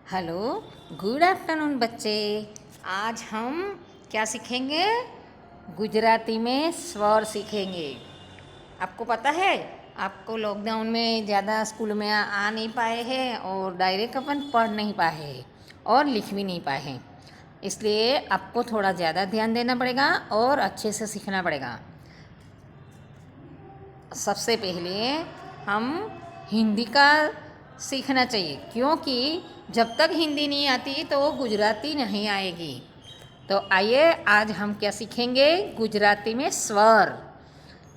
Hello, good afternoon बच्चे। आज हम क्या सीखेंगे? गुजराती में स्वर सीखेंगे। आपको पता है, आपको लॉकडाउन में ज़्यादा स्कूल में आ नहीं पाए हैं और डायरेक्ट अपन पढ़ नहीं पाए हैं और लिख भी नहीं पाए हैं। इसलिए आपको थोड़ा ज़्यादा ध्यान देना पड़ेगा और अच्छे से सीखना पड़ेगा। सबसे पहले हम हिंदी का सीखना चाहिए, क्योंकि जब तक हिंदी नहीं आती तो गुजराती नहीं आएगी। तो आइए आज हम क्या सीखेंगे? गुजराती में स्वर।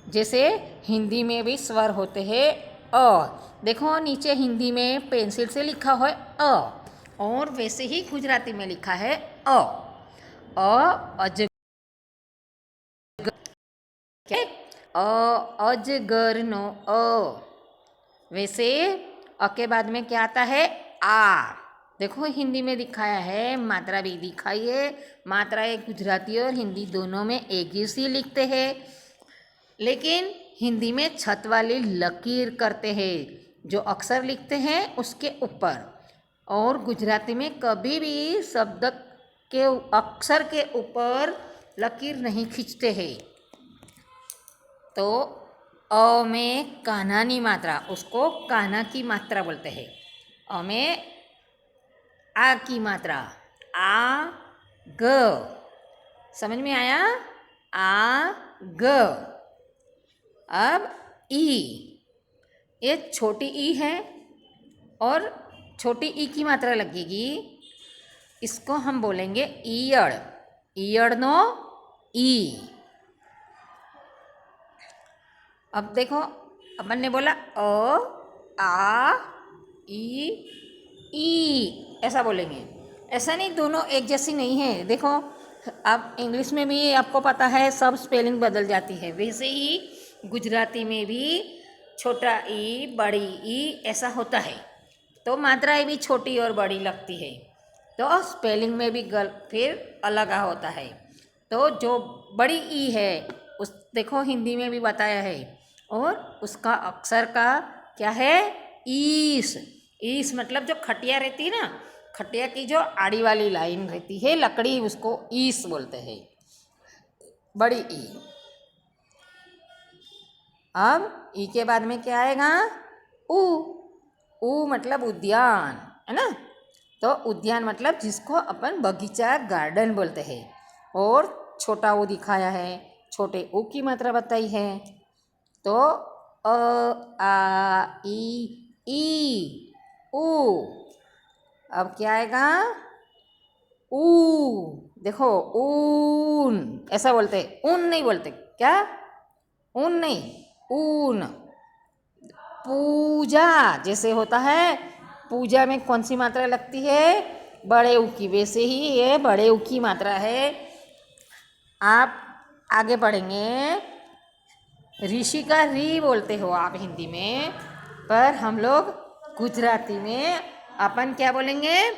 जैसे हिंदी में भी स्वर होते हैं देखो नीचे हिंदी में पेंसिल से लिखा है और वैसे ही गुजराती में लिखा है अज अजगरनो वैसे के बाद में क्या आता है? आ। देखो हिंदी में दिखाया है, मात्रा भी दिखाई है। मात्रा एक गुजराती और हिंदी दोनों में एक ही सी लिखते हैं, लेकिन हिंदी में छत वाली लकीर करते हैं, जो अक्षर लिखते हैं उसके ऊपर। और गुजराती में कभी भी शब्द के अक्षर के ऊपर लकीर नहीं खींचते हैं। तो में कान्हानी मात्रा, उसको कान्हा की मात्रा बोलते हैं। में आ की मात्रा, आ ग। समझ में आया? आ ग। अब ई, ये छोटी ई है और छोटी ई की मात्रा लगेगी। इसको हम बोलेंगे ईयड़। ईयड़ नो ई। अब देखो, अपन ने बोला आ ई ऐसा बोलेंगे। ऐसा नहीं, दोनों एक जैसी नहीं है। देखो, अब इंग्लिश में भी आपको पता है सब स्पेलिंग बदल जाती है, वैसे ही गुजराती में भी छोटा ई बड़ी ई ऐसा होता है। तो मात्राएं भी छोटी और बड़ी लगती है, तो स्पेलिंग में भी फिर अलग होता है। तो जो बड़ी ई है उस देखो हिंदी में भी बताया है, और उसका अक्षर का क्या है? ईस। ईस मतलब जो खटिया रहती है ना, खटिया की जो आड़ी वाली लाइन रहती है लकड़ी, उसको ईस बोलते हैं, बड़ी ई। अब ई के बाद में क्या आएगा? ऊ। ऊ मतलब उद्यान, है ना? तो उद्यान मतलब जिसको अपन बगीचा गार्डन बोलते हैं। और छोटा ऊ दिखाया है, छोटे ऊ की मात्रा बताई है। तो आ ई ऊ। अब क्या आएगा? ऊ। देखो, ऊन ऐसा बोलते, ऊन नहीं बोलते। क्या? ऊन नहीं, ऊन। पूजा जैसे होता है, पूजा में कौन सी मात्रा लगती है? बड़े ऊ की। वैसे ही ये बड़े ऊ की मात्रा है। आप आगे पढ़ेंगे। ऋषि का री बोलते हो आप हिंदी में, पर हम लोग गुजराती में अपन क्या बोलेंगे?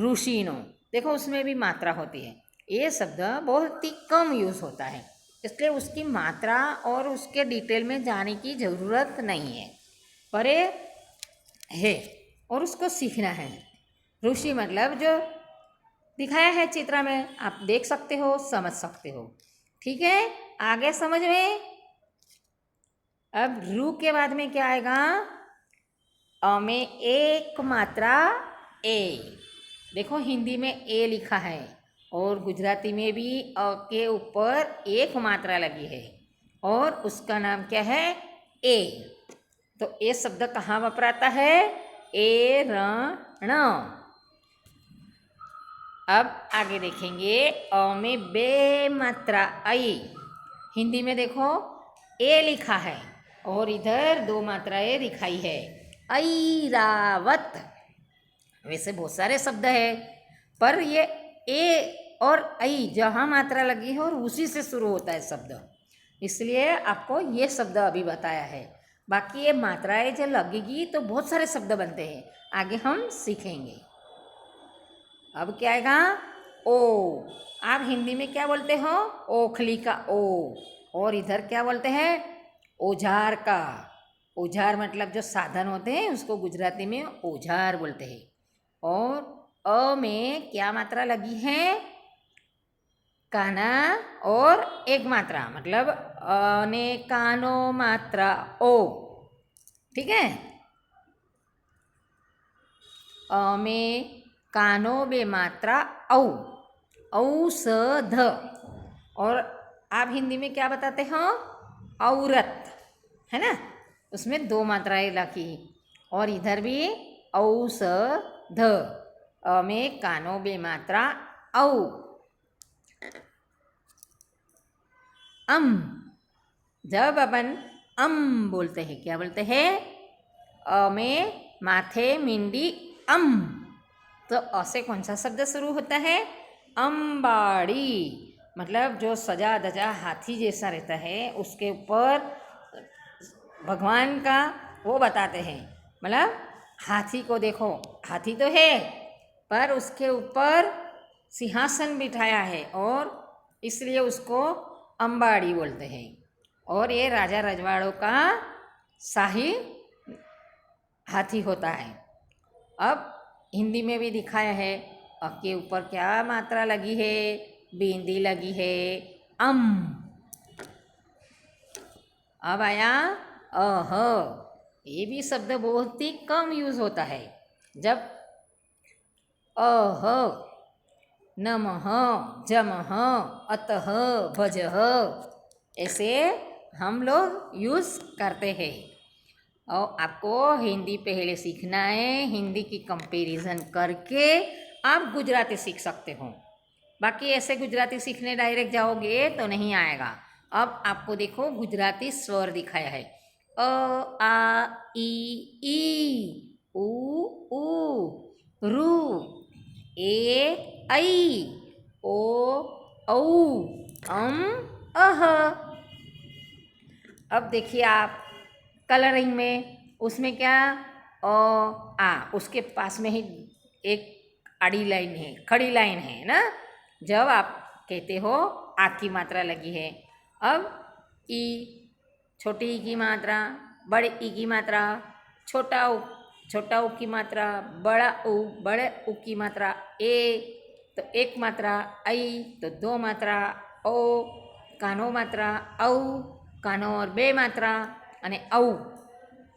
ऋषिनो। देखो उसमें भी मात्रा होती है। ये शब्द बहुत ही कम यूज़ होता है, इसलिए उसकी मात्रा और उसके डिटेल में जाने की ज़रूरत नहीं है, पर ये है और उसको सीखना है। ऋषि मतलब जो दिखाया है चित्र में, आप देख सकते हो, समझ सकते हो। ठीक है, आगे समझ में। अब रू के बाद में क्या आएगा? में एक मात्रा ए। देखो हिंदी में ए लिखा है और गुजराती में भी के ऊपर एक मात्रा लगी है, और उसका नाम क्या है? ए। तो ए शब्द कहाँ वापराता है? ए रण। अब आगे देखेंगे। में बे मात्रा आई। हिंदी में देखो ए लिखा है और इधर दो मात्राएं दिखाई है, ऐरावत। वैसे बहुत सारे शब्द है, पर ये ए और ऐ जहाँ मात्रा लगी है और उसी से शुरू होता है शब्द, इसलिए आपको ये शब्द अभी बताया है। बाकी ये मात्राएं जो लगेगी तो बहुत सारे शब्द बनते हैं, आगे हम सीखेंगे। अब क्या आएगा? ओ। आप हिंदी में क्या बोलते हो? ओखली का ओ। और इधर क्या बोलते हैं? औजार का। औजार मतलब जो साधन होते हैं उसको गुजराती में औजार बोलते हैं। और अ में क्या मात्रा लगी है? काना और एक मात्रा, मतलब अ ने कानो मात्रा ओ, ठीक है। अ में कानो बे मात्रा औ, औषध। और आप हिंदी में क्या बताते हो? औरत, है ना, उसमें दो मात्राएं लगी। और इधर भी औषध, अ में कानो बे मात्रा औ। जब अपन बोलते हैं, क्या बोलते हैं? अ में माथे मिंडी तो अ से कौन सा शब्द शुरू होता है? अंबाड़ी, मतलब जो सजा धजा हाथी जैसा रहता है, उसके ऊपर भगवान का वो बताते हैं। मतलब हाथी को देखो, हाथी तो है पर उसके ऊपर सिंहासन बिठाया है, और इसलिए उसको अंबाड़ी बोलते हैं। और ये राजा रजवाड़ों का शाही हाथी होता है। अब हिंदी में भी दिखाया है, अ के ऊपर क्या मात्रा लगी है? बिंदी लगी है, अम। अब आया अह। ये भी शब्द बहुत ही कम यूज होता है। जब अह, नमः, जमः, अतः, भजः, ऐसे हम लोग यूज करते हैं। और आपको हिंदी पहले सीखना है, हिंदी की कंपैरिजन करके आप गुजराती सीख सकते हो। बाकी ऐसे गुजराती सीखने डायरेक्ट जाओगे तो नहीं आएगा। अब आपको देखो गुजराती स्वर दिखाया है, अ आ ई उ ऊ, रू, ए ऐ, ओ औ, अह। अब देखिए आप कलरिंग में, उसमें क्या? उसके पास में ही एक आड़ी लाइन है, खड़ी लाइन है ना। जब आप कहते हो आ की मात्रा लगी है, अब ई, छोटी ई की मात्रा, बड़े ई की मात्रा, छोटा ऊ की मात्रा, बड़े ऊ की मात्रा, ए तो एक मात्रा, ऐ तो दो मात्रा, ओ कानो मात्रा, औ कानो और बे मात्रा, अने औ।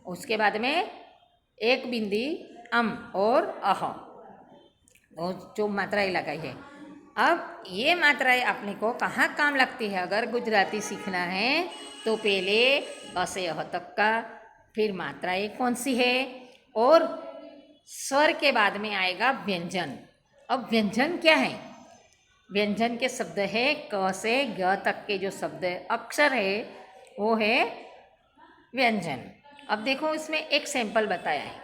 उसके बाद में एक बिंदी और अह, जो मात्राएं लगाई है। अब ये मात्राएं अपने को कहाँ काम लगती है? अगर गुजराती सीखना है तो पहले अ से अह तक का, फिर मात्राएं कौन सी है, और स्वर के बाद में आएगा व्यंजन। अब व्यंजन क्या है? व्यंजन के शब्द है क से ग तक के जो शब्द अक्षर है वो है व्यंजन। अब देखो इसमें एक सैंपल बताया है,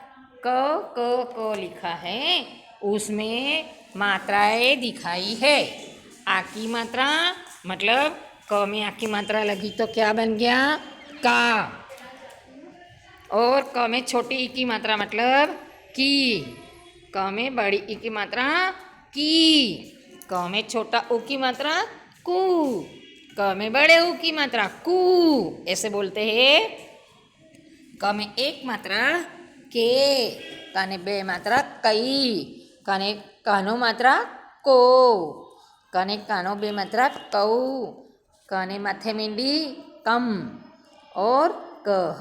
क लिखा है, उसमें मात्राएं दिखाई है। आ की मात्रा, मतलब क में आ की मात्रा लगी तो क्या बन गया? का। और क में छोटी ई की मात्रा मतलब की। क में बड़ी ई की मात्रा की। क में छोटा ऊ की मात्रा कू। क में बड़े ऊ की मात्रा कू, ऐसे बोलते हैं। क में एक मात्रा के, काने बे मात्रा कई, काने कानो मात्रा को, काने कानो बे मात्रा कऊ, काने माथे मिंडी कम, और कह।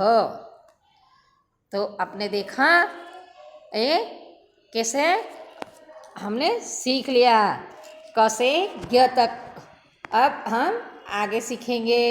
तो आपने देखा ये कैसे हमने सीख लिया क से ज्ञ तक। अब हम आगे सीखेंगे।